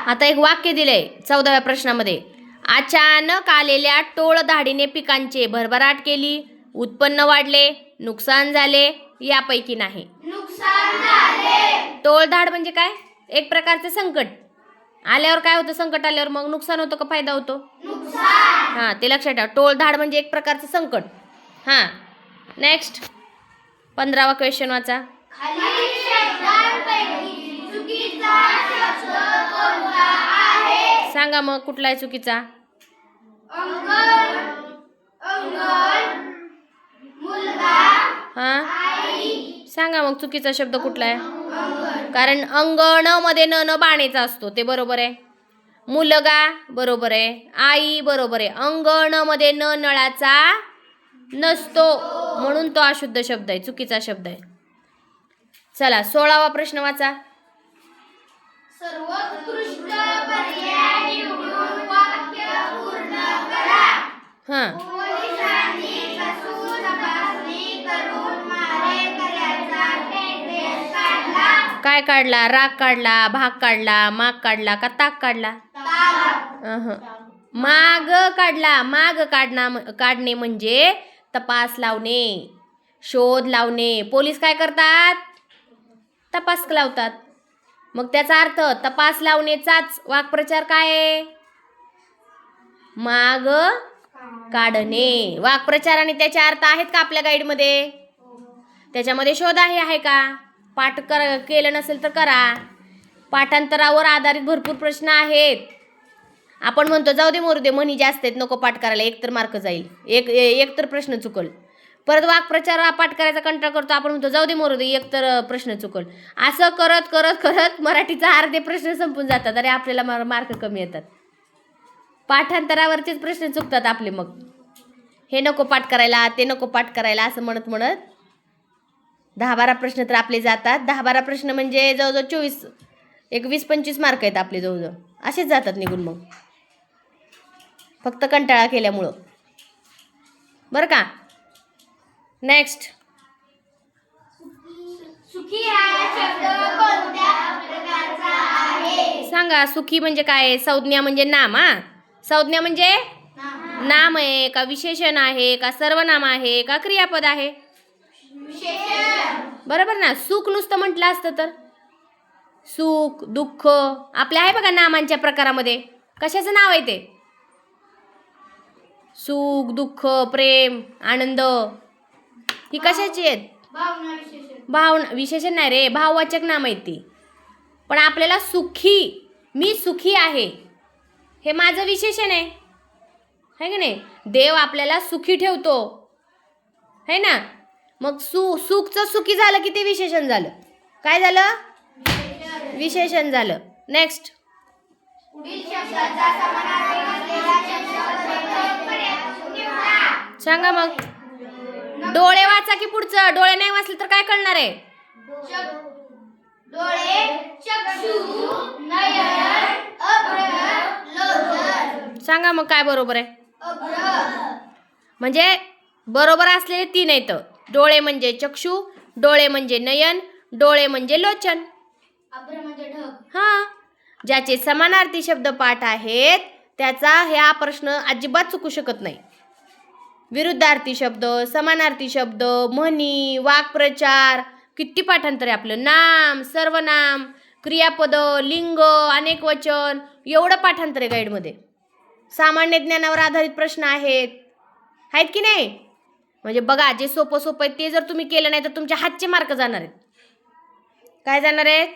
आता एक वाक्य दिलंय 14व्या प्रश्नामध्ये. अचानक आलेल्या टोळधाडीने पिकांची भरभराट केली, उत्पन्न वाढले, नुकसान झाले, यापैकी नाही. नुकसान झाले. टोळधाड म्हणजे काय? एक प्रकारचे संकट. आल्यावर काय होतं? संकट आल्यावर मग नुकसान होतं का फायदा होतो? नुकसान. हां, ते लक्षात ठेवा. टोळधाड म्हणजे एक प्रकारचं संकट. हां, नेक्स्ट 15वा क्वेश्चन वाचा. खालील शब्दांपैकी चुकीचा शब्द कोणता आहे? सांगा मग कुठला आहे चुकीचा? अंगण, अंगण, मुलगा, हां, आई. सांगा मग चुकीचा शब्द कुठला आहे? कारण अंगण मध्ये न बाणेचा असतो, ते बरोबर आहे. मुलगा बरोबर आहे. आई बरोबर आहे. अंगण मध्ये नळाचा नसतो, म्हणून तो अशुद्ध शब्द आहे, चुकीचा शब्द आहे. चला 16वा प्रश्न वाचा. सर्वोत्कृष्ट पर्याय निवडून वाक्य पूर्ण करा. हां, पोलिसांनी कसून तपासणी करून मारेकऱ्याचा ऍड्रेस काढला. काय काढला? राग काढला, भाग काढला, माग काढला का ताक काढला? माग काढला. माग काढणे म्हणजे तपास लावणे, शोध लावणे. पोलीस काय करतात? तपास लावतात. मग त्याचा अर्थ तपास लावणेचाच वाक्प्रचार काय आहे? माग काढणे. वाक्प्रचार आणि त्याचे अर्थ आहेत का आपल्या गाईडमध्ये? त्याच्यामध्ये शोध आहे का? पाठ केलं नसेल तर करा. पाठांतरावर आधारित भरपूर प्रश्न आहेत. आपण म्हणतो जाऊ दे मोरू दे, म्हणी जास्त आहेत, नको पाठ करायला, एक तर मार्क जाईल, एक तर प्रश्न चुकल. परत वाक्प्रचार पाठ करायचा कंटाळा करतो, आपण म्हणतो जाऊ दे मोरू दे, एक तर प्रश्न चुकल. असं करत करत करत मराठीचा अर्धे प्रश्न संपून जातात. अरे आपल्याला मार्क कमी येतात. पाठांतरावरचेच प्रश्न चुकतात आपले. मग हे नको पाठ करायला, ते नको पाठ करायला, असं म्हणत म्हणत 10-12 प्रश्न तर आपले जातात. 10-12 प्रश्न म्हणजे जवळजवळ 24, एक 20-25 मार्क आहेत आपले जवळजवळ, असेच जातात निघून मग, फक्त कंटाळा केल्यामुळं, बरं का. नेक्स्ट. सुखी हा शब्द कोणत्या प्रकारचा आहे? सांगा. सुखी म्हणजे काय? संज्ञा म्हणजे नाम. हा, संज्ञा म्हणजे नाम आहे का विशेषण आहे का सर्वनाम आहे का क्रियापद आहे? विशेषण. बरोबर ना. सुख नुसतं म्हटलं असतं तर सुख, दुःख आपले आहे बघा नामांच्या प्रकारामध्ये. कशाचं नाव आहे ते? सुख, दुःख, प्रेम, आनंद, ही कशाची आहेत? भावना विशेषण. भावना विशेषण नाही रे, भाववाचक नाम आहेत ती. पण आपल्याला सुखी, मी सुखी आहे, हे माझं विशेषण आहे की नाही? देव आपल्याला सुखी ठेवतो है ना. मग सुखचं सुखी झालं की ते विशेषण झालं. काय झालं? विशेषण झालं. नेक्स्ट. पुढील शब्दाचा समानार्थी असलेला शब्द निवडा. सांगा मग. डोळे वाचा की पुढचं. डोळे नाही वाचले तर काय कळणार आहे? डोळे, चक्षु, नयन, अभ्र, लोचन. सांगा मग काय बरोबर आहे? अभ्र. म्हणजे बरोबर असलेले 3 आहेत. डोळे म्हणजे चक्षु, डोळे म्हणजे नयन, डोळे म्हणजे लोचन. अभ्र म्हणजे ढग. हां, ज्याचे समानार्थी शब्द पाठ आहेत त्याचा ह्या प्रश्न अजिबात चुकू शकत नाही. विरुद्धार्थी शब्द, समानार्थी शब्द, म्हणी, वाक्प्रचार, किती पाठांतर आहे आपलं. नाम, सर्वनाम, क्रियापद, लिंग, अनेक वचन, एवढं पाठांतर आहे गाईडमध्ये. सामान्य ज्ञानावर आधारित प्रश्न आहेत की नाही? म्हणजे बघा, जे सोपं सोपं आहे ते जर तुम्ही केलं नाही तर तुमच्या हातचे मार्क जाणार आहेत. काय जाणार आहेत?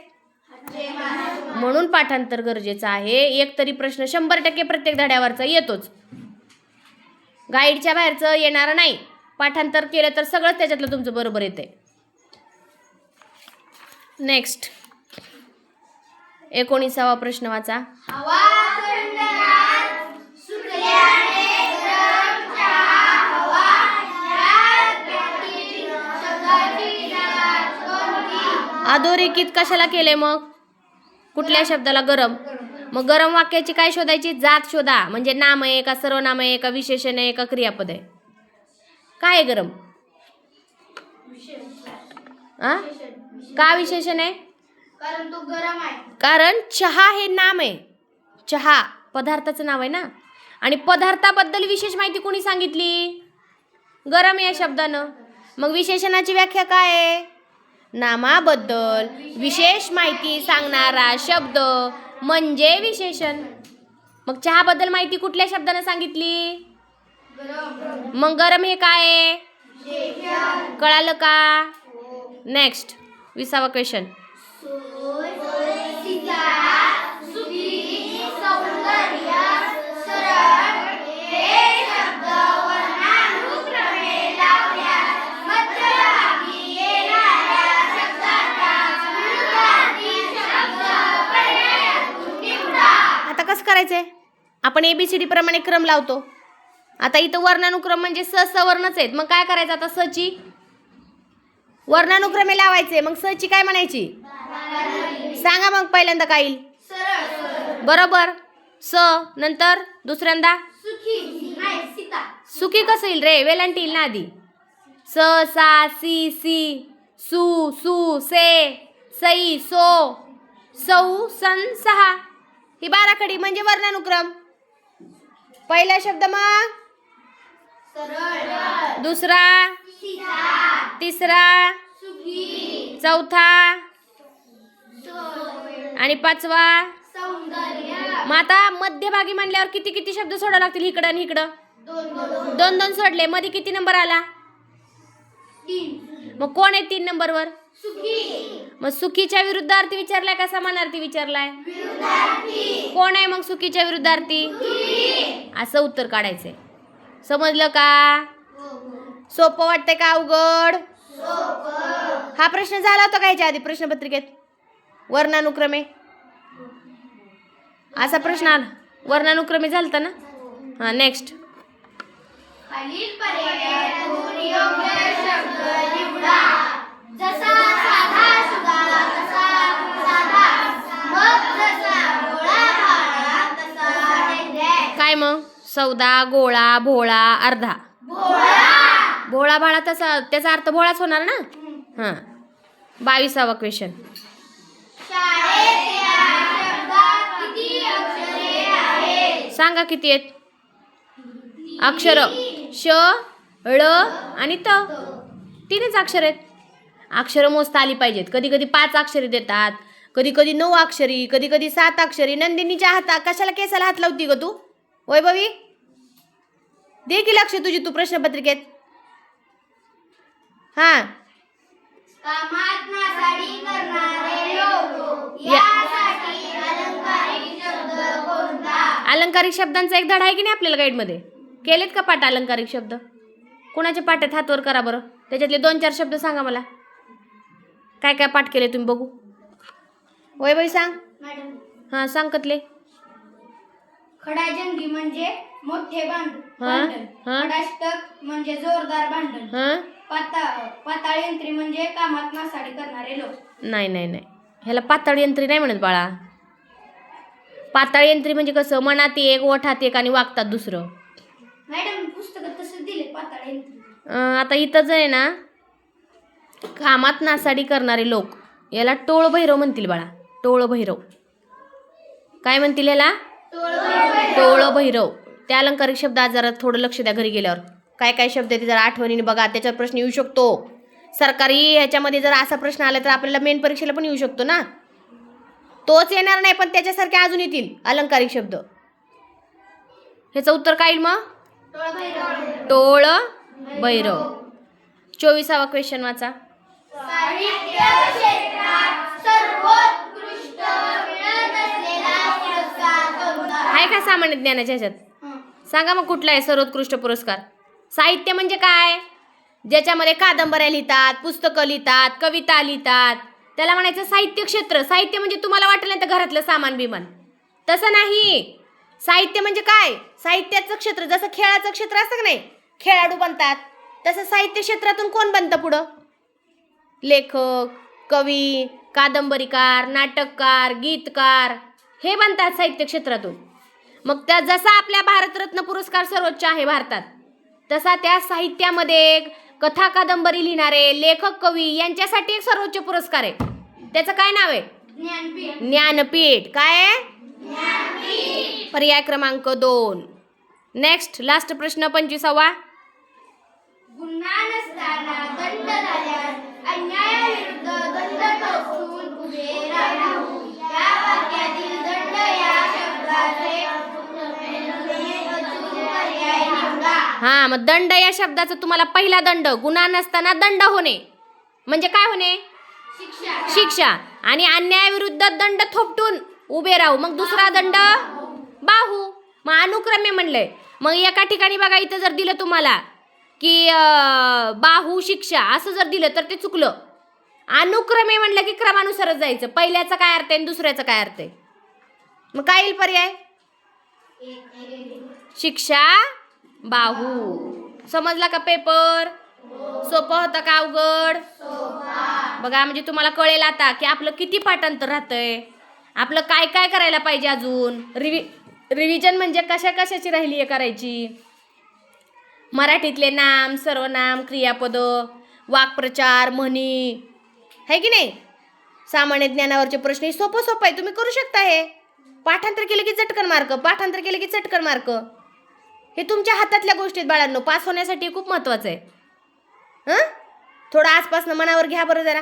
म्हणून पाठांतर गरजेचं आहे. एक तरी प्रश्न 100% प्रत्येक धड्यावरचा येतोच. गाईडच्या बाहेरचं येणार नाही. पाठांतर केलं तर सगळं त्याच्यातलं तुमचं बरोबर येतंय. नेक्स्ट. 19वा प्रश्न वाचा. हवा थंडगार सुटल्याने गरम चहा हवा. या व्यक्तीतील शब्दाची जात कोणती? अधोरेखित कशाला केले मग? कुठल्या शब्दाला? गरम. मग गरम वाक्याची काय शोधायची? जात शोधा. म्हणजे नाम आहे का सर्वनाम आहे का विशेषण आहे का क्रियापद आहे? काय आहे गरम? का विशेषण आहे? कारण तो गरम आहे. कारण चहा हे नाम आहे. चहा पदार्थाचं नाव आहे ना. आणि पदार्थाबद्दल विशेष माहिती कोणी सांगितली? गरम या शब्दानं. मग विशेषणाची व्याख्या काय आहे? नामाबद्दल विशेष माहिती सांगणारा शब्द म्हणजे विशेषण. मग चहाबद्दल माहिती कुठल्या शब्दानं सांगितली? मग गरम हे काय आहे? कळालं का? नेक्स्ट 20वा क्वेश्चन. आता कसं करायचंय? आपण ABCD प्रमाणे क्रम लावतो. आता इथं वर्णानुक्रम म्हणजे सवर्णच आहेत. मग काय करायचं आता? सची वर्णानुक्रमे लावायचे. मग सची काय म्हणायची? सांगा मग पहिल्यांदा काय येईल? बरोबर. स नंतर दुसऱ्यांदा सुखी कसं येईल रे? वेलांटी येईल ना आधी. स सा सी सी सु सु से सई सो सौ सन सहा. ही 12 खडी म्हणजे वर्णानुक्रम. पहिला शब्द मग दुसरा तिसरा चौथा आणि पाचवा. मग आता मध्यभागी म्हणल्यावर किती किती शब्द सोडावे लागतील? इकडं आणि इकडं 2 सोडले. मध्ये किती नंबर आला? 3. मग कोण आहे 3 नंबरवर? मग सुखीच्या विरुद्धार्थी विचारलाय का समानार्थी विचारलाय? कोण आहे मग सुखीच्या विरुद्धार्थी? असं उत्तर काढायचंय. समजलं का? सोपं वाटतंय का अवघड? हा प्रश्न झाला होता का याच्या आधी प्रश्नपत्रिकेत? वर्णानुक्रमे असा प्रश्न आला. वर्णानुक्रमे झालता ना. हा नेक्स्ट. खालील पर्यायातून योग्य शब्द निवडा. जसा साधा सुधा तसा साधा, मग जसा गोळा भाळा तसा ढेंगऱ्या. काय मग? सौदा गोळा भोळा अर्धा. भोळा भाळा तसा त्याचा अर्थ भोळाच होणार ना. हां 22वा क्वेश्चन. शाळेत या शब्दात किती अक्षरे आहेत? सांगा किती आहेत अक्षर? श ळ आणि त 3च अक्षर आहेत. अक्षर मोजता आली पाहिजेत. कधी कधी 5 अक्षरी देतात, कधी कधी 9 अक्षरी, कधी कधी 7 अक्षरी. नंदिनीच्या हातात कशाला केसाला हात लावती ग तू? वैभवी दे की लक्ष तुझी तू प्रश्नपत्रिकेत. हां कामात नासाडी करणारे लोक यासाठी अलंकारिक शब्द कोणता? अलंकारिक शब्दांचा एक धडा आहे की नाही आपल्याला गाईडमध्ये? केलेत का पाठ अलंकारिक शब्द? कोणाचे पाठ आहेत? हात वर करा बरं. त्याच्यातले 2-4 शब्द सांगा मला. काय काय पाठ केले तुम्ही बघू. वैभवी सांग. मॅडम, हां सांग कतले. खडाजंगी म्हणजे मोठे भांडण. हां. खडाष्टक म्हणजे जोरदार भांडण. हां पाताळ यंत्री म्हणजे कामात नासाडी करणारे लोक. नाही नाही नाही, ह्याला पाताळ यंत्री नाही म्हणत बाळा. पाताळ यंत्री म्हणजे कसं? मनात एक ओठात एक आणि वागतात दुसरं. मॅडम पुस्तकात तसं दिले पाताळ यंत्री. आता इथंच आहे ना, कामात नासाडी करणारे लोक याला टोळ भैरव म्हणतील बाळा. टोळ भैरव काय म्हणतील याला? टोळ भैरव. त्या अलंकारिक शब्द आज जरा थोडं लक्ष द्या घरी गेल्यावर. काय काय शब्द आहे ते जरा आठवणीने बघा. त्याच्यावर प्रश्न येऊ शकतो. सरकारी ह्याच्यामध्ये जर असा प्रश्न आला तर आपल्याला मेन परीक्षेला पण येऊ शकतो ना. तोच येणार नाही पण त्याच्यासारखे अजून येतील अलंकारिक शब्द. ह्याचं उत्तर काय येईल मग? टोळ भैरव. 24वा क्वेश्चन वाचा. साहित्य क्षेत्रात सर्वोत्कृष्ट मिळत असलेला पुरस्कार कोणता? आहे का सामान्य ज्ञानाच्या ह्याच्यात? सांगा मग कुठला आहे सर्वोत्कृष्ट पुरस्कार? साहित्य म्हणजे काय? ज्याच्यामध्ये कादंबऱ्या लिहितात, पुस्तकं लिहितात, कविता लिहितात, त्याला म्हणायचं साहित्य क्षेत्र. साहित्य म्हणजे तुम्हाला वाटलं नाही तर घरातलं सामान बिमान, तसं नाही. साहित्य म्हणजे काय? साहित्याचं क्षेत्र. जसं खेळाचं क्षेत्र असतं का नाही, खेळाडू बनतात, तसं साहित्य क्षेत्रातून कोण बनतं पुढं? लेखक, कवी, कादंबरीकार, नाटककार, गीतकार हे बनतात साहित्य क्षेत्रातून. मग त्या जसा आपल्या भारतरत्न पुरस्कार सर्वोच्च आहे भारतात, तसा त्या साहित्यामध्ये कथा कादंबरी लिहिणारे लेखक कवी यांच्यासाठी एक सर्वोच्च पुरस्कार आहे. त्याचं काय नाव आहे? ज्ञानपीठ. ज्ञानपीठ. काय आहे? पर्याय क्रमांक 2. नेक्स्ट लास्ट प्रश्न 25वा. गुन्हा नसताना दंड झाल्यास अन्यायाविरुद्ध दंड ठोकून उभे राहू. या वाक्यातील दंड या शब्दाचे अचूक पर्याय निवडा. हा, मग दंड या शब्दाचा तुम्हाला पहिला दंड, गुन्हा नसताना दंड होणे म्हणजे काय होणे? शिक्षा. शिक्षा. आणि अन्यायाविरुद्ध दंड थोपटून उभे राहू, मग दुसरा दंड बाहू. मग अनुक्रमे म्हणलंय. मग एका ठिकाणी बघा, इथं जर दिलं तुम्हाला की बाहू शिक्षा असं जर दिलं तर ते चुकलं. अनुक्रमे म्हणलं की क्रमानुसारच जायचं. पहिल्याचा काय अर्थ आहे आणि दुसऱ्याचा काय अर्थ आहे? मग काय येईल पर्याय? शिक्षा बाहू. समजला का पेपर? सोपं होतं का अवघड? बघा, म्हणजे तुम्हाला कळेल आता की आपलं किती पाठांतर राहतंय, आपलं काय काय करायला पाहिजे अजून. रिव्हिजन म्हणजे कशा कशाची राहिली आहे करायची. मराठीतले नाम, सर्वनाम, क्रियापद, वाक्प्रचार, म्हणी, है की नाही. सामान्य ज्ञानावरचे प्रश्न हे सोपं सोपं आहे, तुम्ही करू शकता. हे पाठांतर केलं की चटकन मार्क, पाठांतर केलं की चटकन मार्क. हे तुमच्या हातातल्या गोष्टीत बाळांनो. पास होण्यासाठी खूप महत्त्वाचं आहे. थोडं आसपासनं मनावर घ्या बरं जरा.